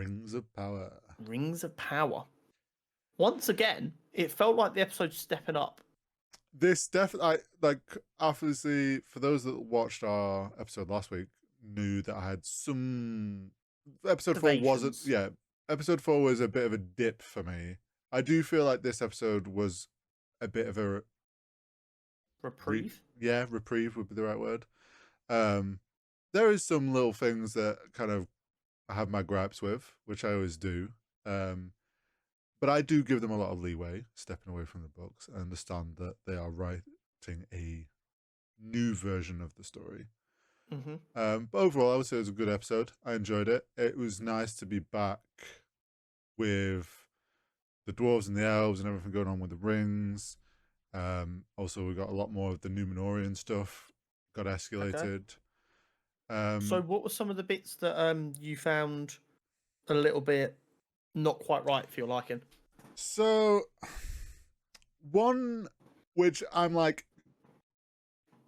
Rings of Power. Rings of Power. Once again, it felt like the episode's stepping up. This definitely, like, obviously, for those that watched our episode last week, knew that I had some. Episode 4 wasn't. Devations. Yeah, episode 4 was a bit of a dip for me. I do feel like this episode was a bit of a Reprieve. reprieve would be the right word. There is some little things that kind of I have my gripes with, which I always do. But I do give them a lot of leeway, stepping away from the books. I understand that they are writing a new version of the story. Mm-hmm. But overall, I would say it was a good episode. I enjoyed it. It was nice to be back with the dwarves and the elves and everything going on with the rings. Also, we got a lot more of the Numenorian stuff got escalated. Okay. So what were some of the bits that you found a little bit not quite right for your liking? So, one which I'm like,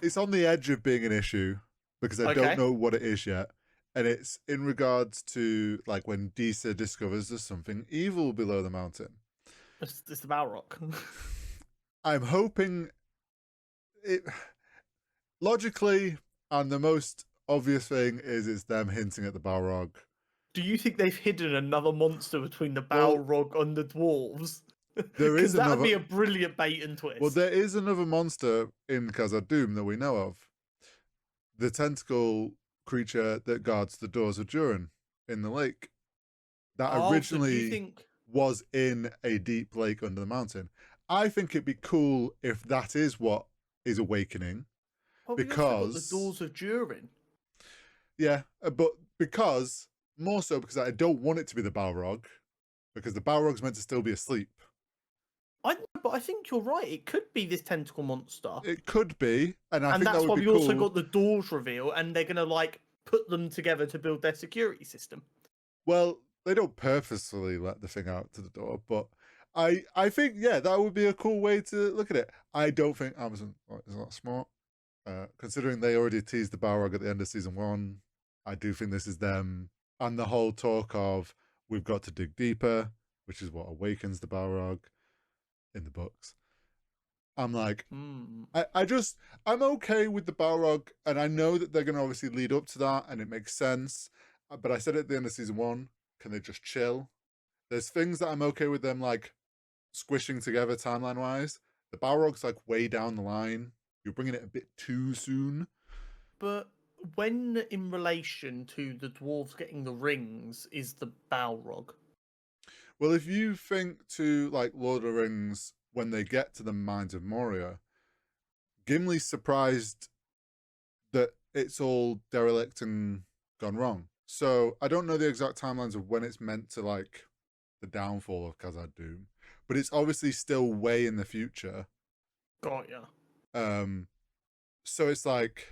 it's on the edge of being an issue because I don't know what it is yet. And it's in regards to, like, when Disa discovers there's something evil below the mountain. It's the Balrog. I'm hoping it... Logically, and the most obvious thing is it's them hinting at the Balrog. Do you think they've hidden another monster between the Balrog and the dwarves? There is that another... would be a brilliant bait and twist. Well, there is another monster in Khazad-dûm that we know of. The tentacle creature that guards the doors of Durin in the lake. That originally was in a deep lake under the mountain. I think it'd be cool if that is what is awakening. Well, because got the doors of Durin. Yeah, but more so because I don't want it to be the Balrog, because the Balrog's meant to still be asleep. But I think you're right. It could be this tentacle monster. It could be, and I think that's that would why be we cool. also got the doors reveal, and they're gonna like put them together to build their security system. Well, they don't purposefully let the thing out to the door, but I think that would be a cool way to look at it. I don't think Amazon is not smart, considering they already teased the Balrog at the end of season 1. I do think this is them, and the whole talk of we've got to dig deeper, which is what awakens the Balrog in the books. I'm like, I'm okay with the Balrog, and I know that they're going to obviously lead up to that, and it makes sense. But I said at the end of season 1, can they just chill? There's things that I'm okay with them, like, squishing together timeline-wise. The Balrog's, like, way down the line. You're bringing it a bit too soon. But when in relation to the dwarves getting the rings is the Balrog? Well, if you think to, like, Lord of the Rings, when they get to the Mines of Moria, Gimli's surprised that it's all derelict and gone wrong. So I don't know the exact timelines of when it's meant to, like, the downfall of Khazad-dûm, but it's obviously still way in the future. Got ya. So it's like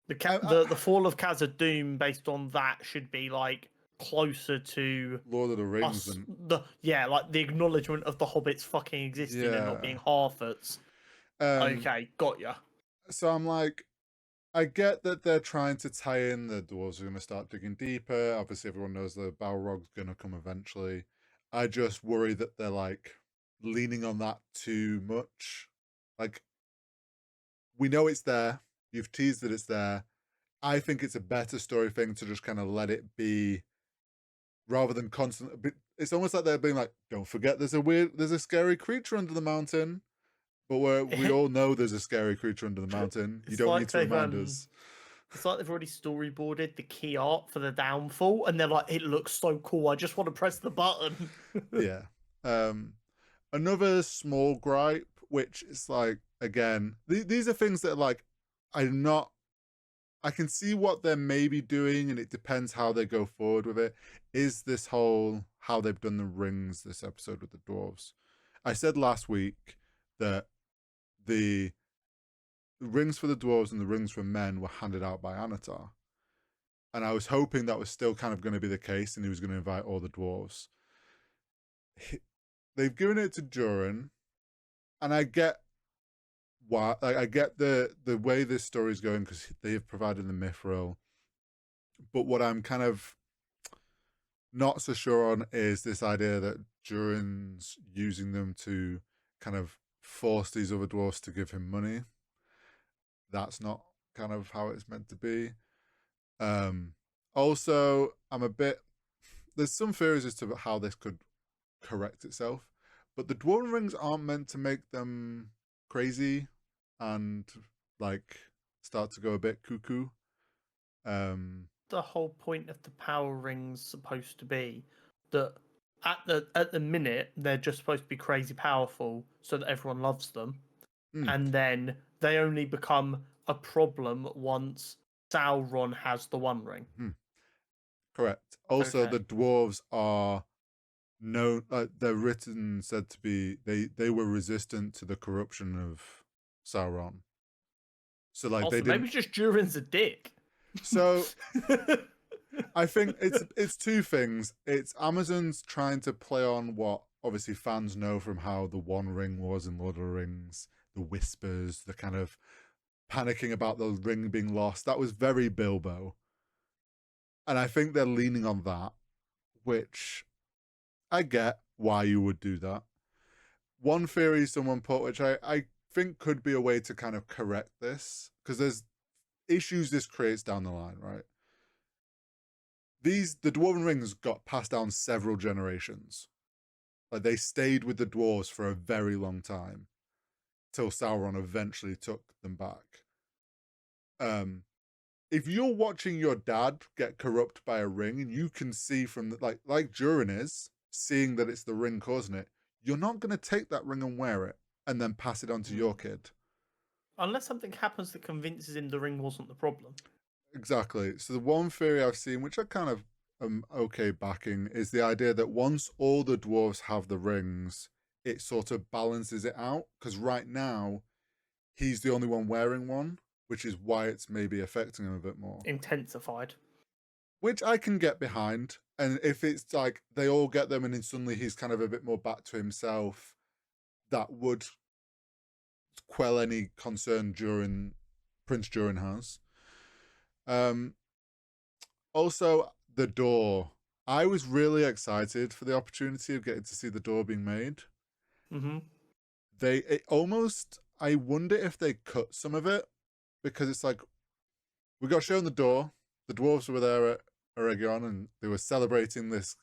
the fall of Khazad-dûm, based on that, should be like closer to Lord of the Rings than like the acknowledgement of the hobbits fucking existing and not being Harfoots. Okay, got ya. So I'm like, I get that they're trying to tie in the dwarves are going to start digging deeper. Obviously, everyone knows the Balrog's going to come eventually. I just worry that they're like leaning on that too much. Like, we know it's there. You've teased that it's there. I think it's a better story thing to just kind of let it be, rather than constantly. It's almost like they're being like, don't forget there's a scary creature under the mountain. But we all know there's a scary creature under the mountain. You don't need to remind us. It's like they've already storyboarded the key art for the downfall, and they're like, it looks so cool, I just want to press the button. Yeah. Another small gripe, which is like, again, these are things that are like, I can see what they're maybe doing, and it depends how they go forward with it, is this whole, how they've done the rings this episode with the dwarves. I said last week that the rings for the dwarves and the rings for men were handed out by Anatar. And I was hoping that was still kind of going to be the case, and he was going to invite all the dwarves. They've given it to Durin, and I get why. Like, I get the way this story's going because they have provided the mithril. But what I'm kind of not so sure on is this idea that Durin's using them to kind of force these other dwarfs to give him money. That's not kind of how it's meant to be. Also, I'm a bit. There's some theories as to how this could correct itself, but the Dwarf Rings aren't meant to make them crazy and like start to go a bit cuckoo. The whole point of the power rings supposed to be that at the minute they're just supposed to be crazy powerful so that everyone loves them, and then they only become a problem once Sauron has the One Ring. Correct. Also, the dwarves are known. They're written said to be they were resistant to the corruption of Sauron. So like also, they didn't. Maybe just Durin's a dick. So I think it's two things. It's Amazon's trying to play on what obviously fans know from how the One Ring was in Lord of the Rings, the whispers, the kind of panicking about the ring being lost. That was very Bilbo. And I think they're leaning on that, which I get why you would do that. One theory someone put, which I think could be a way to kind of correct this, because there's issues this creates down the line, right? The Dwarven Rings got passed down several generations. Like they stayed with the dwarves for a very long time, till Sauron eventually took them back. If you're watching your dad get corrupt by a ring, and you can see from the, like Durin is seeing that it's the ring causing it, you're not going to take that ring and wear it and then pass it on to your kid. Unless something happens that convinces him the ring wasn't the problem. Exactly. So the one theory I've seen, which I kind of am okay backing, is the idea that once all the dwarves have the rings, it sort of balances it out. Because right now, he's the only one wearing one, which is why it's maybe affecting him a bit more. Intensified. Which I can get behind. And if it's like they all get them and then suddenly he's kind of a bit more back to himself, that would quell any concern Prince Durin has. Also, the door. I was really excited for the opportunity of getting to see the door being made. Mm-hmm. I wonder if they cut some of it, because it's like we got shown the door. The dwarves were there at Eregion and they were celebrating this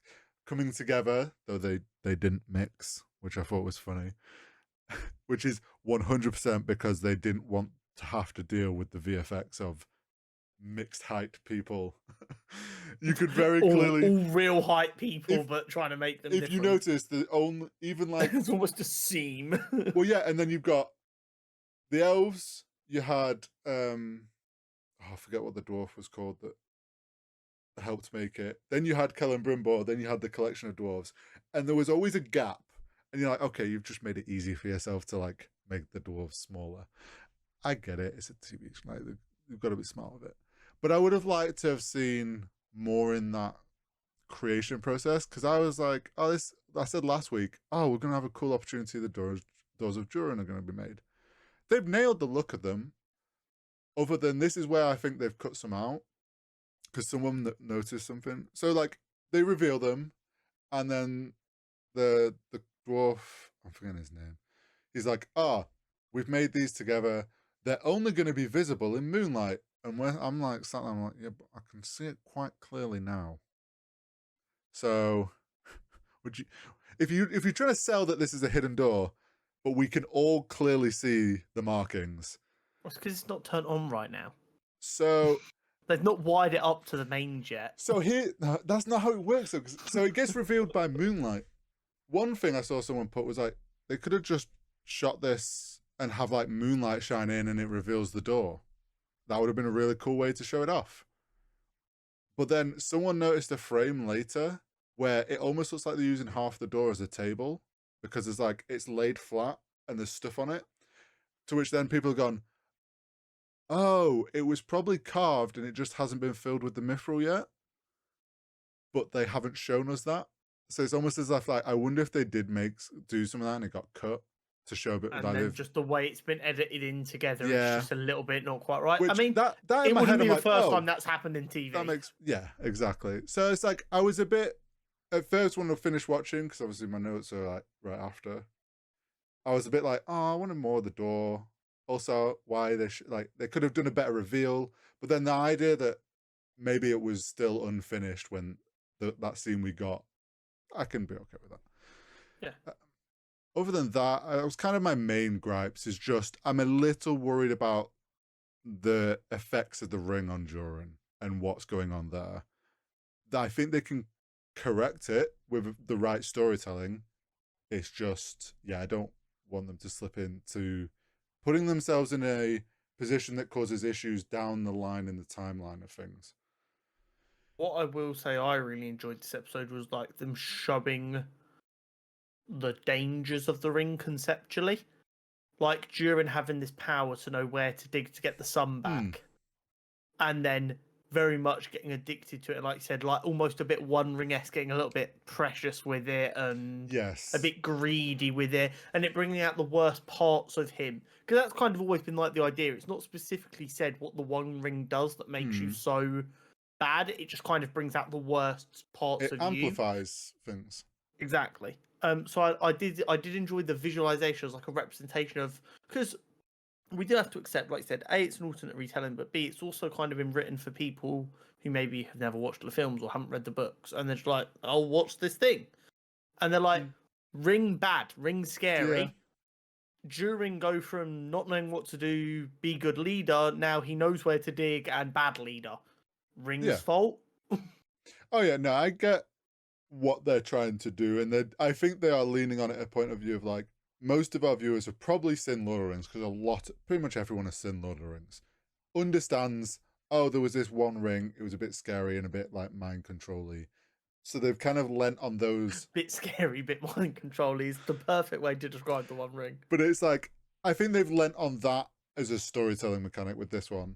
coming together, though they didn't mix, which I thought was funny. Which is 100% because they didn't want to have to deal with the VFX of mixed height people. You could very clearly all real height people, but trying to make them. If you notice, even like it's almost a seam. Well, yeah, and then you've got the elves. You had I forget what the dwarf was called that helped make it. Then you had Kellen Brimbor. Then you had the collection of dwarves, and there was always a gap. And you're like, okay, you've just made it easy for yourself to like make the dwarves smaller. I get it. It's a TV. Like you've got to be smart with it. But I would have liked to have seen more in that creation process, because I was like, I said last week, we're going to have a cool opportunity. The doors of Durin are going to be made. They've nailed the look of them. Other than this is where I think they've cut some out, because someone noticed something. So like they reveal them, and then the dwarf, I'm forgetting his name, he's like, we've made these together. They're only going to be visible in moonlight. And when I'm like, yeah, but I can see it quite clearly now. So, if you're trying to sell that this is a hidden door, but we can all clearly see the markings? Well, it's because it's not turned on right now. So they've not wired it up to the mains yet. So that's not how it works. So it gets revealed by moonlight. One thing I saw someone put was like, they could have just shot this and have like moonlight shine in and it reveals the door. That would have been a really cool way to show it off. But then someone noticed a frame later where it almost looks like they're using half the door as a table, because there's like, it's laid flat and there's stuff on it. To which then people have gone, oh, it was probably carved and it just hasn't been filled with the mithril yet. But they haven't shown us that. So it's almost as if like, I wonder if they did do some of that and it got cut to show a bit. And then just the way it's been edited in together, it's just a little bit not quite right. Which, I mean, that it wouldn't be the first time that's happened in TV. That makes, yeah, exactly. So it's like, I was a bit at first when I finished watching, because obviously my notes are like right after, I was a bit like, oh, I wanted more of the door. Also, why they could have done a better reveal, but then the idea that maybe it was still unfinished when that scene we got, I can be okay with that. Yeah. Other than that, it was kind of my main gripes is just I'm a little worried about the effects of the ring on Durin and what's going on there. I think they can correct it with the right storytelling. It's just, yeah, I don't want them to slip into putting themselves in a position that causes issues down the line in the timeline of things. What I will say I really enjoyed this episode was like them showing the dangers of the ring conceptually. Like Durin having this power to know where to dig to get the sun back. And then very much getting addicted to it, like you said, like almost a bit One Ring-esque, getting a little bit precious with it and a Yes. bit greedy with it, and it bringing out the worst parts of him. Because that's kind of always been like the idea. It's not specifically said what the One Ring does that makes you so bad. It just kind of brings out the worst parts It of you. amplifies things. Exactly. So I did enjoy the visualization as like a representation of, because we do have to accept, like I said, A, it's an alternate retelling, but B, it's also kind of been written for people who maybe have never watched the films or haven't read the books, and they're just like, I'll watch this thing. And they're like, ring bad, ring Yeah. scary. During go from not knowing what to do, be good leader, now he knows where to dig, and bad leader. Ring's Yeah. fault. Oh yeah, no, I get what they're trying to do, and I think they are leaning on it a point of view of like most of our viewers have probably seen Lord of the Rings because pretty much everyone has seen Lord of the Rings, understands. Oh, there was this one ring; it was a bit scary and a bit like mind controlly. So they've kind of lent on those, Bit scary, bit mind control is the perfect way to describe the One Ring. but it's like I think they've lent on that as a storytelling mechanic with this one.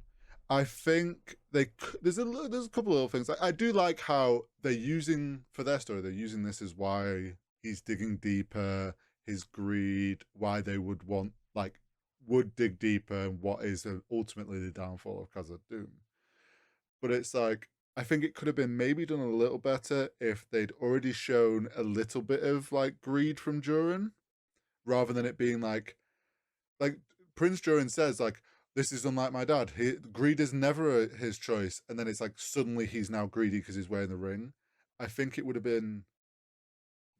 I think there's a couple of little things. I do like how they're using for their story. They're using this as why he's digging deeper, his greed, why they would dig deeper, and what is ultimately the downfall of Khazad Doom. But it's like I think it could have been maybe done a little better if they'd already shown a little bit of like greed from Durin, rather than it being like Prince Durin says, like, this is unlike my dad. Greed is never his choice, and then it's like suddenly he's now greedy because he's wearing the ring. I think it would have been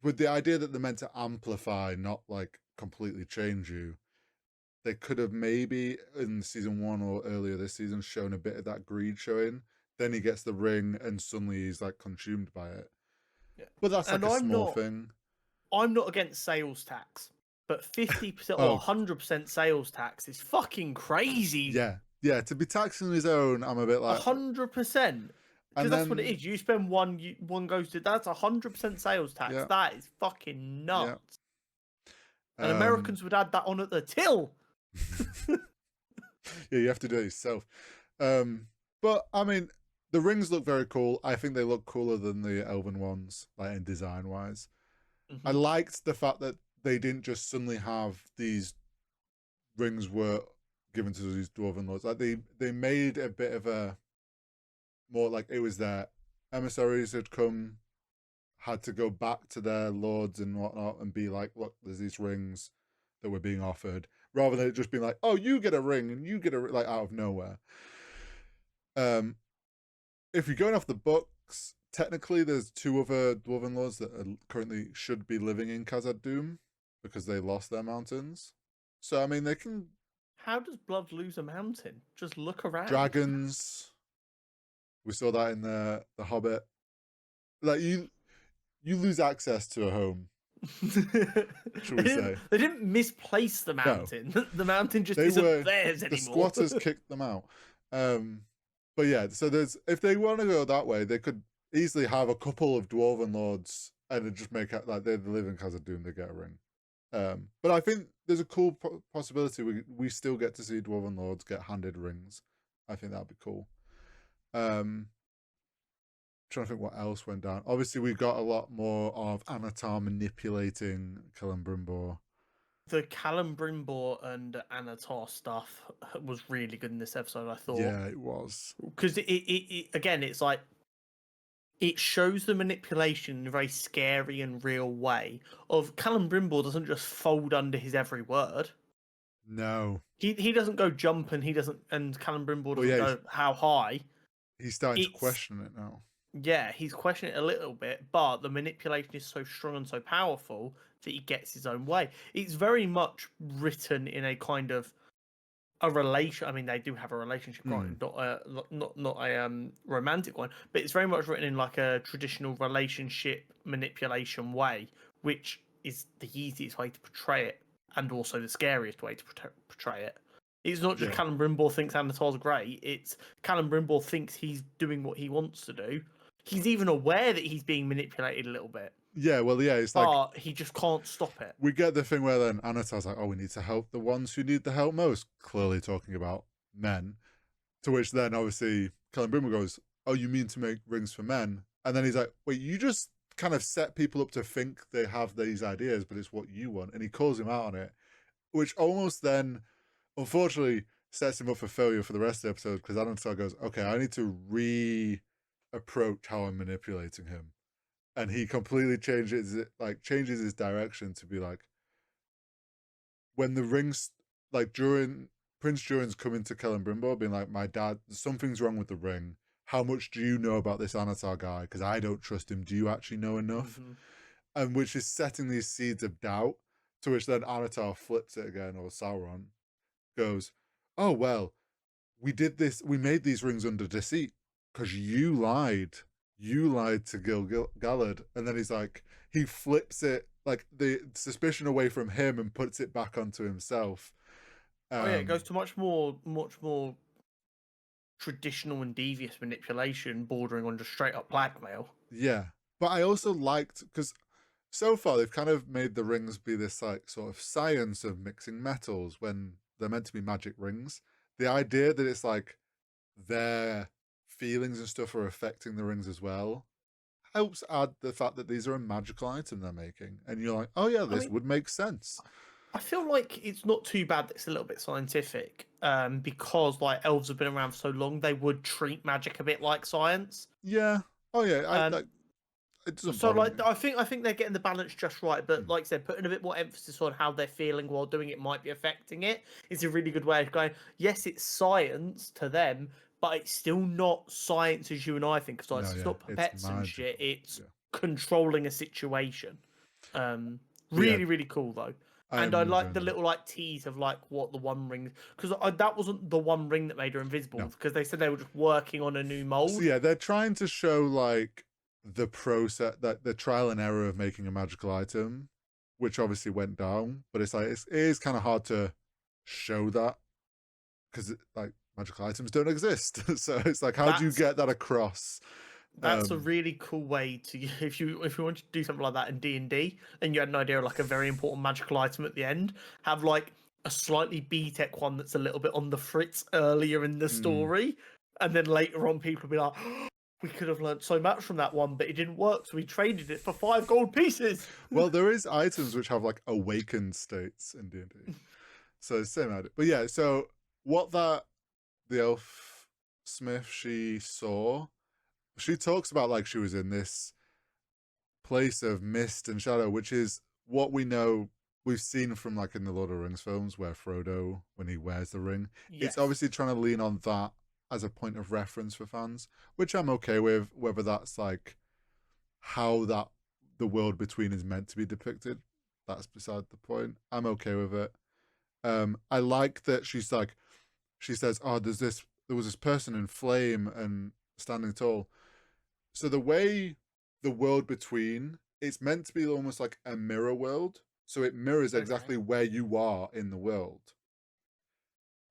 with the idea that they're meant to amplify, not like completely change you. They could have maybe in season one or earlier this season shown a bit of that greed showing. Then he gets the ring, and suddenly he's like consumed by it. Yeah. But that's like And a small thing. I'm not against sales tax, but 50% or Oh 100% sales tax is fucking crazy. yeah, yeah. To be taxing his own, I'm a bit like, 100%. Because and that's what it then is. You spend one goes to, that's 100% sales tax. yeah, That is fucking yeah. nuts. And Um, Americans would add that on at the till. yeah, you have to do it yourself. But I mean, the rings look very cool. I think they look cooler than the elven ones, like in design wise. I Mm-hmm. liked the fact that they didn't just suddenly have these rings were given to these dwarven lords. Like they made a bit of a more like it was their emissaries had come, had to go back to their lords and whatnot and be like, look, there's these rings that were being offered, rather than it just being like, oh, you get a ring and you get a like out of nowhere. Um, if you're going off the books, technically there's two other dwarven lords that are currently should be living in Khazad Dûm because they lost their mountains. So I mean, they can How does Blood lose a mountain? Just look around. dragons. We saw that in the Hobbit. Like you lose access to a home, should we say? They didn't misplace the No, mountain. The mountain just they isn't were theirs the anymore. squatters kicked them out. But yeah, so there's if they want to go that way, they could easily have a couple of dwarven lords and just make it like they live in Khazad Dûm, they get a ring. But I think there's a cool possibility we still get to see dwarven lords get handed rings. I think that'd be cool. Trying to think what else went down. Obviously, we got a lot more of Anatar manipulating Celebrimbor. The Celebrimbor and Anatar stuff was really good in this episode, I thought. Yeah, it was. Because it again, it's like it shows the manipulation in a very scary and real way. Of Callum Brimble doesn't just fold under his every word. No. He doesn't go jump, and he doesn't, and Callum Brimble Well, doesn't yeah, go how high. he's starting to It's question it now. Yeah, he's questioning it a little bit, but the manipulation is so strong and so powerful that he gets his own way. It's very much written in a kind of a relation. I mean, they do have a relationship, Hmm. right? Not a romantic one, but it's very much written in like a traditional relationship manipulation way, which is the easiest way to portray it, and also the scariest way to portray it. It's not just Yeah. Callum Brimble thinks Anatol's great. It's Callum Brimble thinks he's doing what he wants to do. He's even aware that he's being manipulated a little bit, Yeah, well, yeah, it's like but he just can't stop it. we get the thing where then Anatol's like, oh, we need to help the ones who need the help most, clearly talking about men. To which then obviously Colin Brimble goes, oh, you mean to make rings for men? And then he's like, wait, you just kind of set people up to think they have these ideas, but it's what you want. And he calls him out on it, which almost then, unfortunately, sets him up for failure for the rest of the episode because Anatol goes, okay, I need to approach how I'm manipulating him. And he completely changes his direction to be like, when the rings, like during Prince Durin's coming to Kellen Brimbo, being like, my dad, something's wrong with the ring. How much do you know about this Anatar guy? Because I don't trust him. Do you actually know enough? Mm-hmm. And which is setting these seeds of doubt, to which then Anatar flips it again, or Sauron goes, oh, well, we made these rings under deceit because you lied. You lied to Gil-galad. And then he's like, he flips it, like the suspicion away from him and puts it back onto himself. Oh yeah, it goes to much more traditional and devious manipulation, bordering on just straight up blackmail. Yeah. But I also liked, because so far they've kind of made the rings be this like sort of science of mixing metals when they're meant to be magic rings. The idea that it's like their feelings and stuff are affecting the rings as well helps add the fact that these are a magical item they're making. And you're like, oh yeah, I this mean, would make sense. I feel like it's not too bad that it's a little bit scientific, because like elves have been around for so long, they would treat magic a bit like science. Yeah. Oh yeah, Um, it doesn't so bother me. like I think they're getting the balance just right, but Hmm. like I said, putting a bit more emphasis on how they're feeling while doing it might be affecting it is a really good way of going. Yes, it's science to them, but it's still not science as you and I think. So No, it's yeah, not it's pipettes and shit. magical. It's Yeah. controlling a situation. Um, But yeah, really, really cool though. I And I am like enjoying the that. little like tease of like what the One Ring, because that wasn't the One Ring that made her invisible, No. because they said they were just working on a new So mold. yeah, they're trying to show like the process, that the trial and error of making a magical item, which obviously went down. But it's like it is kind of hard to show that because like magical items don't exist. So it's like, how do you That's get that across? that's a really cool way to if you want to do something like that in D&D and you had an idea of like a very important magical item at the end, have like a slightly B-Tech one that's a little bit on the fritz earlier in the Mm. story, and then later on people will be like, oh, we could have learned so much from that one, but it didn't work, so we traded it for 5 gold pieces. Well, there is items which have like awakened states in D&D. So same idea. But yeah, so what that the elf smith she saw, she talks about like she was in this place of mist and shadow, which is what we know we've seen from like in the Lord of the Rings films where Frodo, when he wears the ring, it's Yes, obviously trying to lean on that as a point of reference for fans, which I'm okay with, whether that's like how that the world between is meant to be depicted. That's beside the point. I'm okay with it. I like that she's like, she says, oh, there was this person in flame and standing tall. So the way the world between, it's meant to be almost like a mirror world. So it mirrors okay, exactly where you are in the world.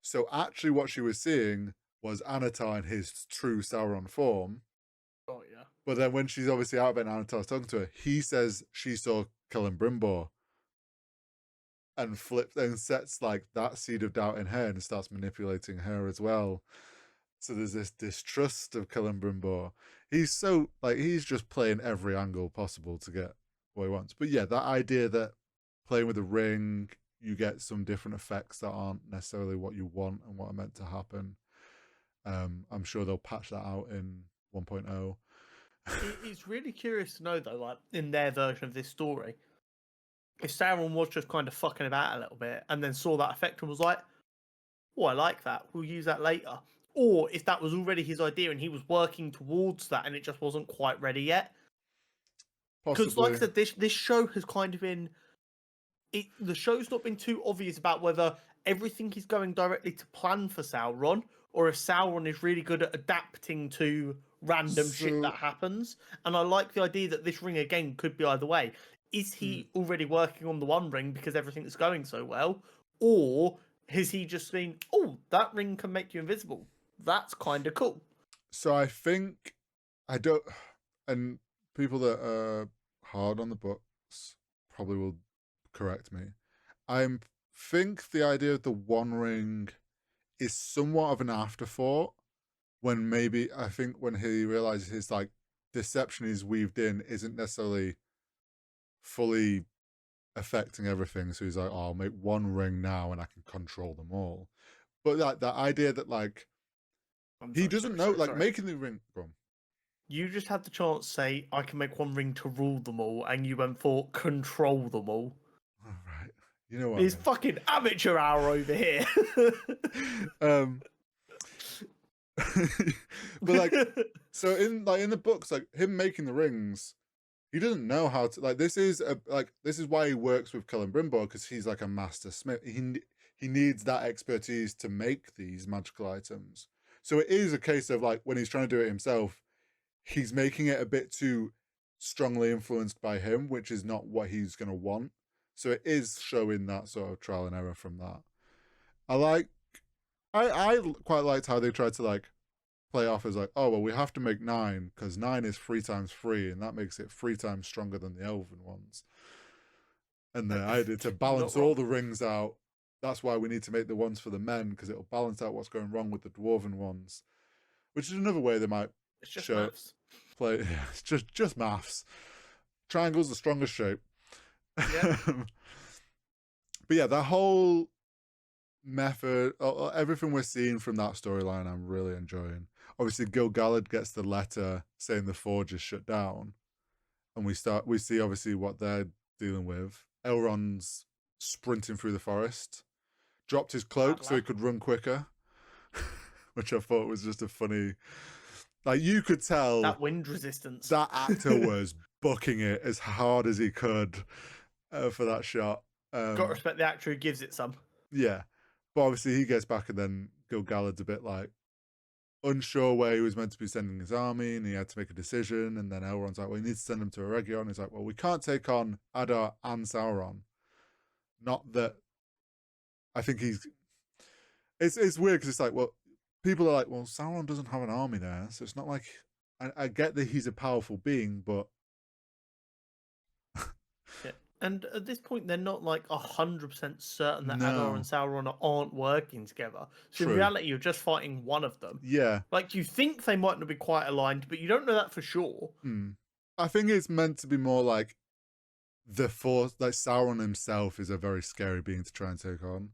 So actually what she was seeing was Anatar in his true Sauron form. oh yeah, But then when she's obviously out of it and Anatar's talking to her, he says she saw Cullen Brimbor and flips and sets like that seed of doubt in her and starts manipulating her as well. So there's this distrust of Cullen Brimbor. He's so like he's just playing every angle possible to get what he wants. But yeah, that idea that playing with a ring, you get some different effects that aren't necessarily what you want and what are meant to happen. I'm sure they'll patch that out in 1.0. It's really curious to know though, like in their version of this story, if Sauron was just kind of fucking about a little bit and then saw that effect and was like, "Oh, I like that. We'll use that later," or if that was already his idea and he was working towards that and it just wasn't quite ready yet. Because, like I Possibly. said, this show has kind of been the show's not been too obvious about whether everything is going directly to plan for Sauron or if Sauron is really good at adapting to random shit that So, happens. And I like the idea that this ring again could be either way. Is mm, he already working on the One Ring because everything's going so well, or has he just seen, oh, that ring can make you invisible? That's kind of cool. so I think I don't, and people that are hard on the books probably will correct me. I think the idea of the One Ring is somewhat of an afterthought when maybe I think when he realizes his like deception he's weaved in isn't necessarily fully affecting everything. So he's like, oh, I'll make one ring now and I can control them all. But that idea that like I'm he sorry, doesn't sorry, know, sorry, like sorry. making the ring. Go on. You just had the chance to say, I can make one ring to rule them all, and you went for control them all. All right, you know what It's fucking amateur hour over here. I mean. But like, so in the books, like him making the rings, he doesn't know how to like. This is why he works with Cullen Brimbo because he's like a master smith. He needs that expertise to make these magical items. So it is a case of like when he's trying to do it himself, he's making it a bit too strongly influenced by him, which is not what he's going to want. So it is showing that sort of trial and error from that. I like, I quite liked how they tried to like play off as like, oh well, we have to make 9 because 9 is 3 times 3, and that makes it 3 times stronger than the elven ones. And the idea to Not balance all wrong. the rings out. That's why we need to make the ones for the men because it'll balance out what's going wrong with the dwarven ones, which is another way they might It's just show maths. play. Yeah, it's just maths. Triangle's the strongest shape. Yep. But yeah, that whole method, everything we're seeing from that storyline, I'm really enjoying. Obviously, Gil-galad gets the letter saying the forge is shut down, and we see obviously what they're dealing with. Elrond's sprinting through the forest, dropped his Mad cloak so he lad. could run quicker, which I thought was just a funny. Like you could tell That wind resistance. that actor was booking it as hard as he could for that shot. Got to respect the actor who gives it some. Yeah, but obviously he gets back, and then Gil-galad's a bit like unsure where he was meant to be sending his army, and he had to make a decision. And then Elrond's like, "Well, he needs to send him to Eregion." He's like, "Well, we can't take on Adar and Sauron." Not that I think he's. It's weird because it's like, well, people are like, "Well, Sauron doesn't have an army there, so it's not like." I get that he's a powerful being, but Yeah. And at this point, they're not like 100% certain that Adar and no, Sauron aren't working together. So in true, reality, you're just fighting one of them. yeah. Like you think they might not be quite aligned, but you don't know that for sure. Hmm. I think it's meant to be more like the force. Like Sauron himself is a very scary being to try and take on.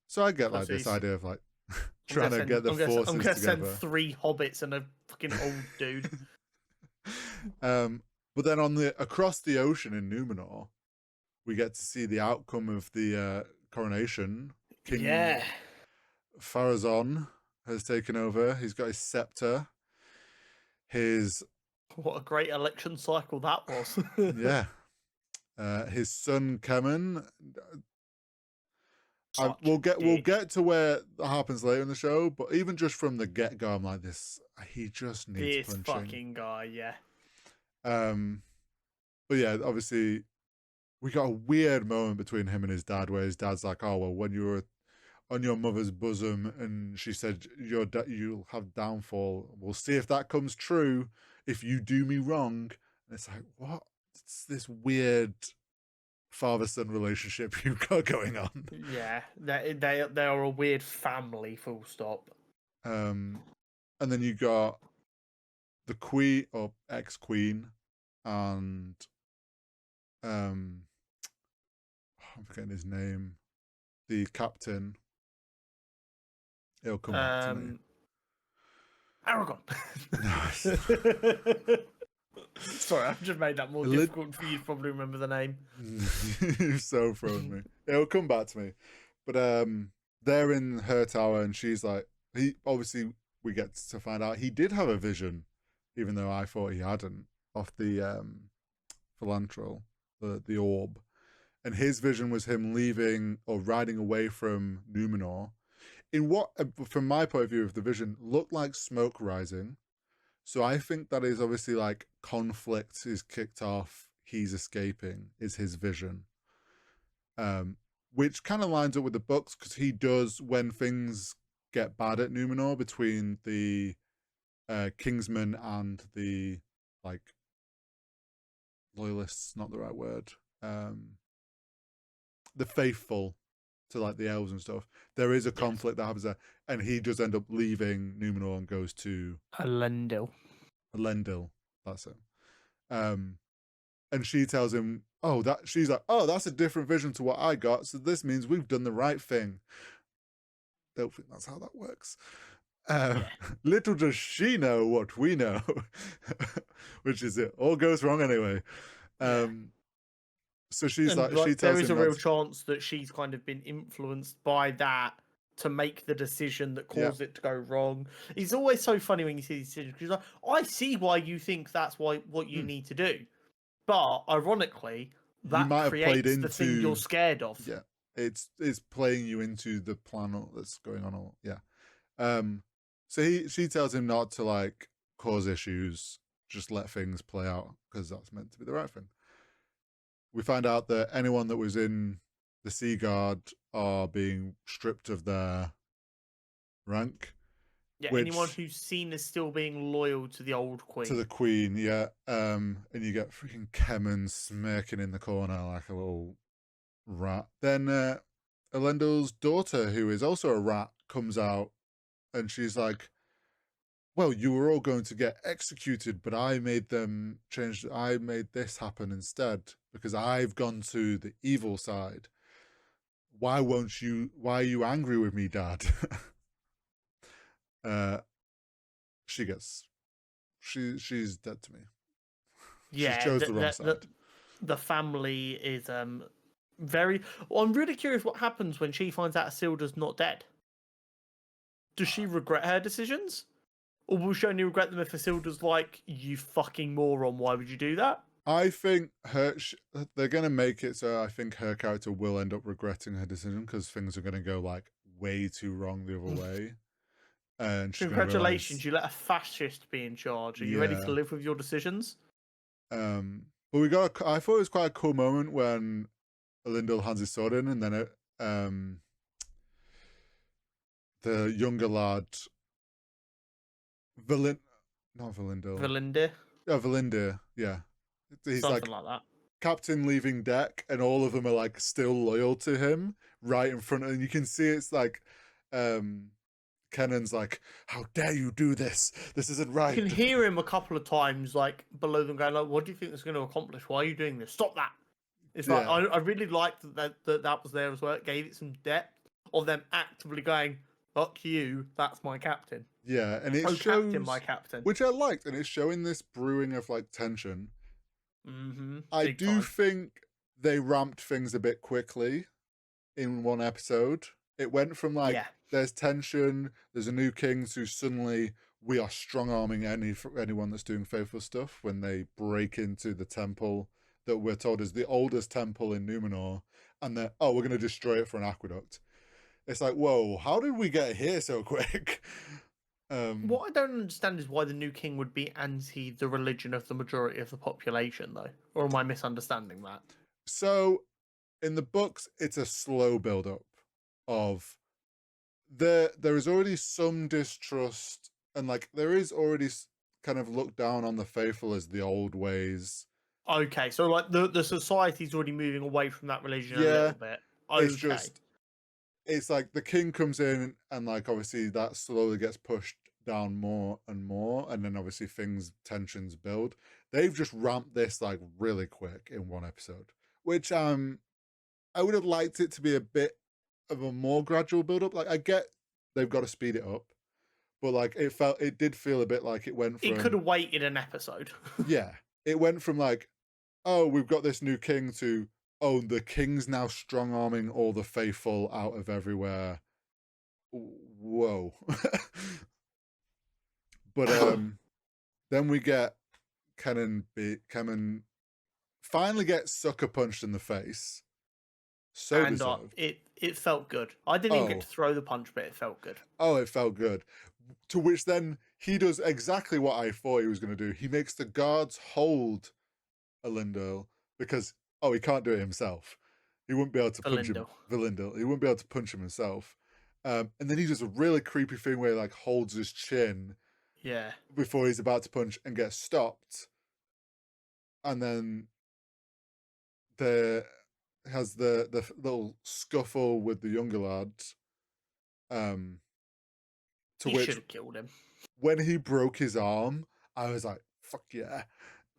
So I get Oh, like so this idea of like I'm gonna trying to send. get the I'm forces gonna send together. 3 hobbits and a fucking old dude. um, but then on the across the ocean in Numenor, we get to see the outcome of the coronation. King Yeah. Pharazôn has taken over. He's got his scepter. His What a great election cycle that was. yeah, his son Kemen. Such We'll a dick. get to where that happens later in the show, but even just from the get go, I'm like this. He just needs This punching. fucking guy, yeah. Um, but yeah, obviously we got a weird moment between him and his dad, where his dad's like, "Oh well, when you were on your mother's bosom, and she said you'll have downfall. We'll see if that comes true. If you do me wrong." And it's like, what? It's this weird father-son relationship you've got going on. Yeah, they are a weird family, full stop. And then you got the queen or ex-queen, and um, I'm forgetting his name. The captain. It'll come back to me. Aragon. No, Sorry, I've just made that more Lit- difficult for you to probably remember the name. You're so throwing me. It'll come back to me. But they're in her tower, and she's like, he obviously we get to find out he did have a vision, even though I thought he hadn't, off the philanthro, the orb, and his vision was him leaving or riding away from Numenor in what, from my point of view of the vision, looked like smoke rising. So I think that is obviously like conflict is kicked off. He's escaping is his vision, um, which kind of lines up with the books because he does when things get bad at Numenor between the Kingsmen and the like loyalists, not the right word, the faithful to like the elves and stuff. There is a conflict that happens there, and he does end up leaving Numenor and goes to Elendil. Elendil. That's it. And she tells him, "Oh, that." She's like, "Oh, that's a different vision to what I got. So this means we've done the right thing." Don't think that's how that works. Yeah. Little does she know what we know, which is it all goes wrong anyway. So she's And like, she like, there tells is him a real that's chance that she's kind of been influenced by that to make the decision that yeah. caused it to go wrong. It's always so funny when you see these decisions because like, I see why you think that's what you need to do, but ironically, You that might have played creates the thing you're into scared of. yeah. It's playing you into the plan that's going on. All yeah. Um. So she tells him not to like cause issues, just let things play out because that's meant to be the right thing. We find out that anyone that was in the Sea Guard are being stripped of their rank, Yeah, anyone which who's seen as still being loyal to the old to the queen. Queen, yeah. And you get freaking Kemen smirking in the corner like a little rat. Then Elendil's daughter, who is also a rat, comes out and she's like, well, you were all going to get executed, but I made them change. I made this happen instead because I've gone to the evil side. Why won't you? Why are you angry with me, Dad? uh, she gets. She's dead to me. She Yeah, chose the wrong side. the family is very. Well, I'm really curious what happens when she finds out Isildur's not dead. Does she regret her decisions? Or will she only regret them if Isildur's like, you fucking moron, why would you do that? I think they're gonna make it so I think her character will end up regretting her decision because things are gonna go like way too wrong the other way, and she's gonna Congratulations, realize, you let a fascist be in charge. Are you ready to yeah. live with your decisions? But we got. I thought it was quite a cool moment when Elendil hands his sword in, and then the younger lad, Valin, not Valindil, Valindir? yeah, Valindir, yeah. He's Something like like that. captain leaving deck, and all of them are like still loyal to him, right in front, and you can see it's like, Kennan's like, "How dare you do this? This isn't You right." can hear him a couple of times, like, below them going, like, what do you think it's going to accomplish? Why are you doing this? Stop that! It's like, Yeah, I really liked that was there as well. It gave it some depth of them actively going, fuck you, that's my captain. yeah, and it Oh, captain, my shows, captain. which I liked, and it's showing this brewing of like tension. Mm-hmm. I Big do time. think they ramped things a bit quickly in one episode. It went from like Yeah. there's tension, there's a new king, to suddenly we are strong arming anyone that's doing faithful stuff when they break into the temple that we're told is the oldest temple in Numenor, and then oh, we're gonna destroy it for an aqueduct. It's like, whoa, how did we get here so quick? What I don't understand is why the new king would be anti the religion of the majority of the population, though. Or am I misunderstanding that? So in the books, it's a slow build up of there is already some distrust, and like there is already kind of looked down on the faithful as the old ways. Okay, so like the society's already moving away from that religion a Yeah, little bit. it's Okay. just it's like the king comes in, and like obviously that slowly gets pushed down more and more, and then obviously things tensions build. They've just ramped this like really quick in one episode, which I would have liked it to be a bit of a more gradual build up. Like I get they've got to speed it up, but like it did feel a bit like it went It could from have waited an episode. yeah, it went from like, oh, we've got this new king to, oh, the king's now strong arming all the faithful out of everywhere. Whoa. But then we get Kennen finally gets sucker punched in the face. So And deserved. it felt good. I didn't even get to Oh, throw the punch, but it felt good. oh, it felt good. To which then he does exactly what I thought he was going to do. He makes the guards hold Elendil because, oh, he can't do it himself. He wouldn't be able to punch him, Valindel. Valindil. He wouldn't be able to punch him himself. And then he does a really creepy thing where he like holds his chin Yeah. before he's about to punch and gets stopped. And then the has the little scuffle with the younger lads. To You should which have killed him. when he broke his arm, I was like, fuck yeah.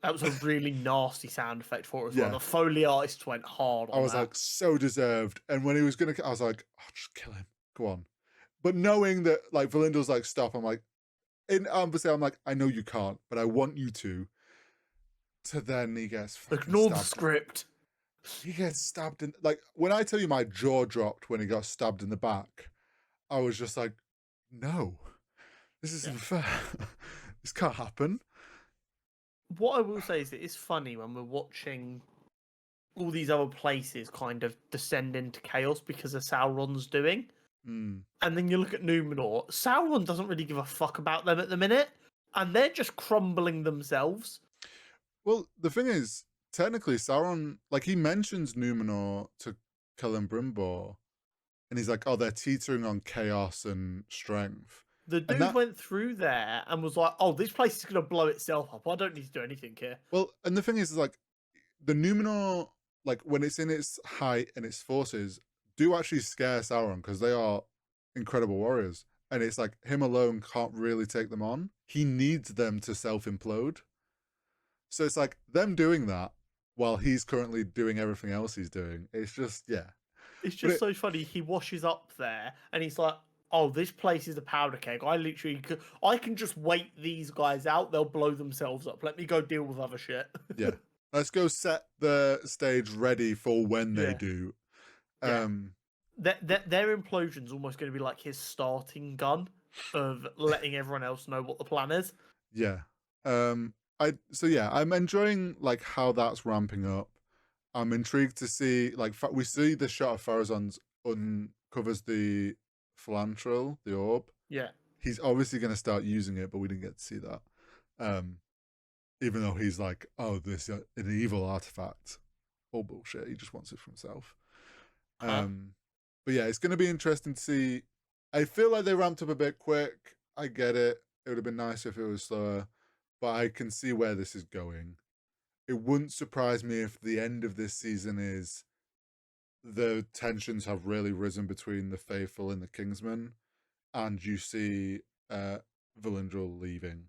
That was a really nasty sound effect for it as well. Yeah. The Foley artist went hard I on was that. like, so deserved. And when he was gonna, I was like, oh, just kill him. Go on. But knowing that like Valindal's like, stop, I'm like, in obviously I'm like, I know you can't, but I want you to. To then he gets fucking Ignore the stabbed. script. He gets stabbed in like when I tell you my jaw dropped when he got stabbed in the back, I was just like, no, this isn't fair. This can't happen. What I will say is that it's funny when we're watching all these other places kind of descend into chaos because of Sauron's doing. Mm. And then you look at Numenor, Sauron doesn't really give a fuck about them at the minute, and they're just crumbling themselves. Well, the thing is, technically, Sauron, like, he mentions Numenor to Celebrimbor, and he's like, oh, they're teetering on chaos and strength. The And dude went through there and was like, oh, this place is going to blow itself up. I don't need to do anything here. well, and the thing is like, the Numenor, like, when it's in its height and its forces, do actually scare Sauron because they are incredible warriors. And it's like, him alone can't really take them on. He needs them to self implode. So it's like them doing that while he's currently doing everything else he's doing. It's just, yeah. It's But just so funny. He washes up there and he's like, oh, this place is a powder keg. I can just wait these guys out. They'll blow themselves up. Let me go deal with other shit. yeah, let's go set the stage ready for when they Yeah. do. Yeah. Their implosion's almost going to be like his starting gun of letting everyone else know what the plan is. Yeah. I'm enjoying like how that's ramping up. I'm intrigued to see like we see the shot of Farazan's uncovers the Philantril, the orb. Yeah. He's obviously going to start using it, but we didn't get to see that. Even though he's like, oh, this an evil artifact. All bullshit. He just wants it for himself. Huh? But yeah, it's going to be interesting to see. I feel like they ramped up a bit quick. I get it. It would have been nice if it was slower, but I can see where this is going. It wouldn't surprise me if the end of this season is the tensions have really risen between the faithful and the Kingsmen, and you see Valindril leaving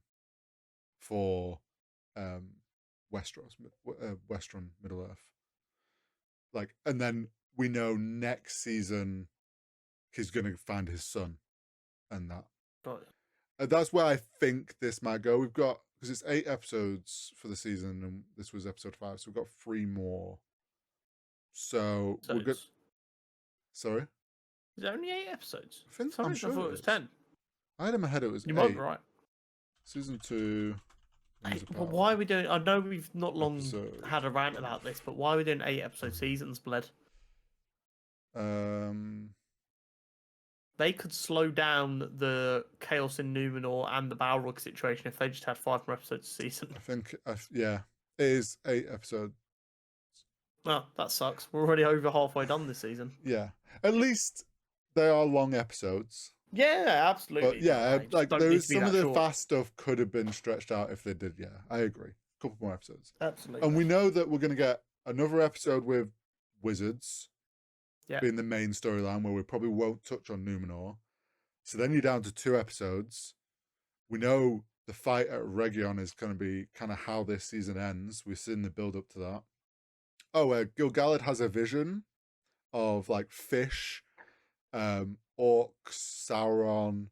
for Westeros, Western Middle Earth. Like, and then we know next season he's going to find his son, and that. That's where I think this might go. We've got, because it's 8 episodes for the season, and this was episode 5, so we've got 3 more. So we're good. Sorry, is it only 8 episodes? I'm sure I thought it was 10. I had in my head it was You 8. might be right. Season 2. But why are we doing? I know we've not long had a rant about this, but why are we doing 8 episode seasons, Bled? They could slow down the chaos in Numenor and the Balrog situation if they just had 5 more episodes a season. I think, yeah, it is 8 episodes. Well, that sucks. We're already over halfway done this season. Yeah, at least they are long episodes. Yeah, absolutely. But yeah, like there's some of the fast stuff could have been stretched out if they did. Yeah, I agree. A couple more episodes. Absolutely. And we know that we're going to get another episode with wizards being the main storyline, where we probably won't touch on Numenor. So then you're down to 2 episodes. We know the fight at Region is going to be kind of how this season ends. We've seen the build up to that. Oh, Gil-galad has a vision of like fish, orcs, Sauron,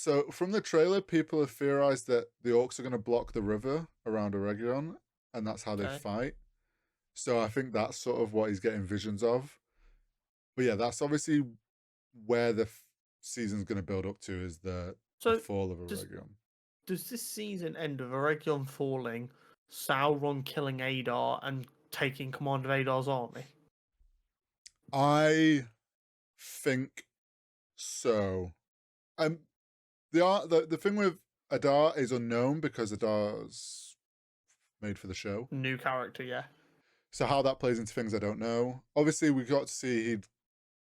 So from the trailer, people have theorized that the orcs are going to block the river around Oregon, and that's how they Okay. fight. So I think that's sort of what he's getting visions of. But yeah, that's obviously where the season's going to build up to is the So fall of does Oregon. does this season end with Oregon falling, Sauron killing Adar, and taking command of Adar's army? I think so. Um, the thing with Adar is unknown because Adar's made for the show. New character, yeah. So how that plays into things, I don't know. Obviously, we got to see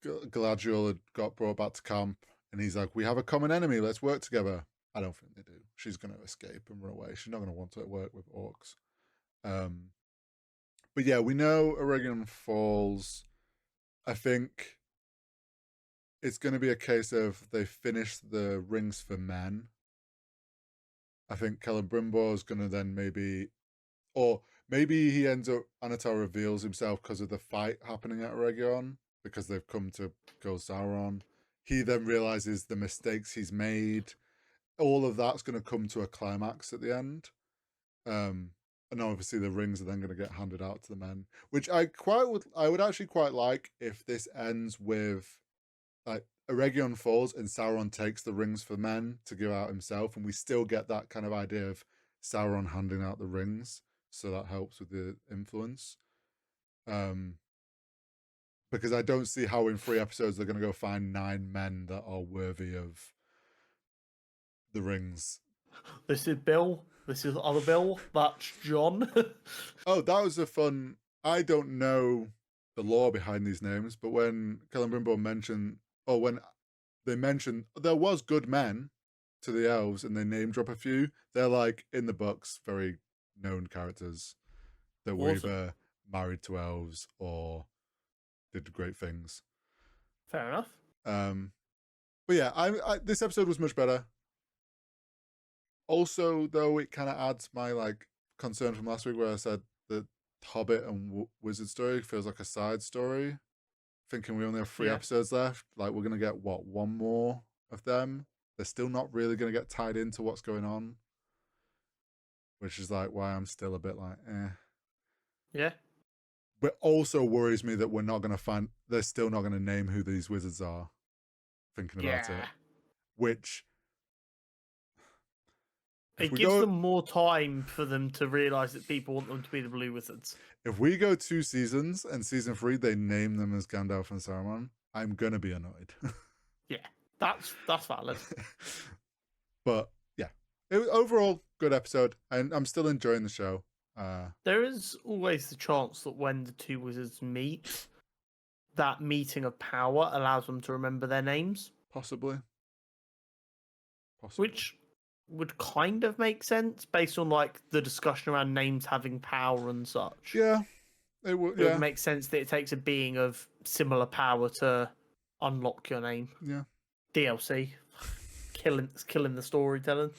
Galadriel had got brought back to camp, and he's like, "We have a common enemy. Let's work together." I don't think they do. She's going to escape and run away. She's not going to want to work with orcs. Um, but yeah, we know Oregon falls. I think it's going to be a case of they finish the rings for men. I think Celebrimbor is going to then maybe, or maybe he ends up, Anatar reveals himself because of the fight happening at Oregon, because they've come to kill Sauron. He then realizes the mistakes he's made. All of that's going to come to a climax at the end. And obviously the rings are then going to get handed out to the men, which I would actually quite like if this ends with like Eregion falls and Sauron takes the rings for men to give out himself, and we still get that kind of idea of Sauron handing out the rings, so that helps with the influence. Because I don't see how in 3 episodes they're going to go find 9 men that are worthy of the rings. This is Bill. This is other Bill. That's John. Oh, that was a fun. I don't know the lore behind these names, but when Celebrimbor mentioned, or when they mentioned there was good men to the elves, and they name drop a few, they're like in the books very known characters that were Awesome. either married to elves or did great things. Fair enough. But yeah, this episode was much better. Also, though, it kind of adds my like concern from last week where I said the Hobbit and Wizard story feels like a side story. Thinking we only have 3 episodes left, like we're gonna get what, one more of them. They're still not really gonna get tied into what's going on, which is like why I'm still a bit like, eh. Yeah. But also worries me that we're not gonna find. They're still not gonna name who these wizards are. Thinking about it, Yeah. which if It we gives go them more time for them to realize that people want them to be the Blue Wizards. if we go 2 seasons and season 3 they name them as Gandalf and Saruman, I'm gonna be annoyed. Yeah, that's valid. But yeah, it was overall good episode, and I'm still enjoying the show. There is always the chance that when the two wizards meet, that meeting of power allows them to remember their names, Possibly. which would kind of make sense based on like the discussion around names having power and such. Yeah, it would. It would Yeah, make sense that it takes a being of similar power to unlock your name. yeah. DLC, killing the storytelling.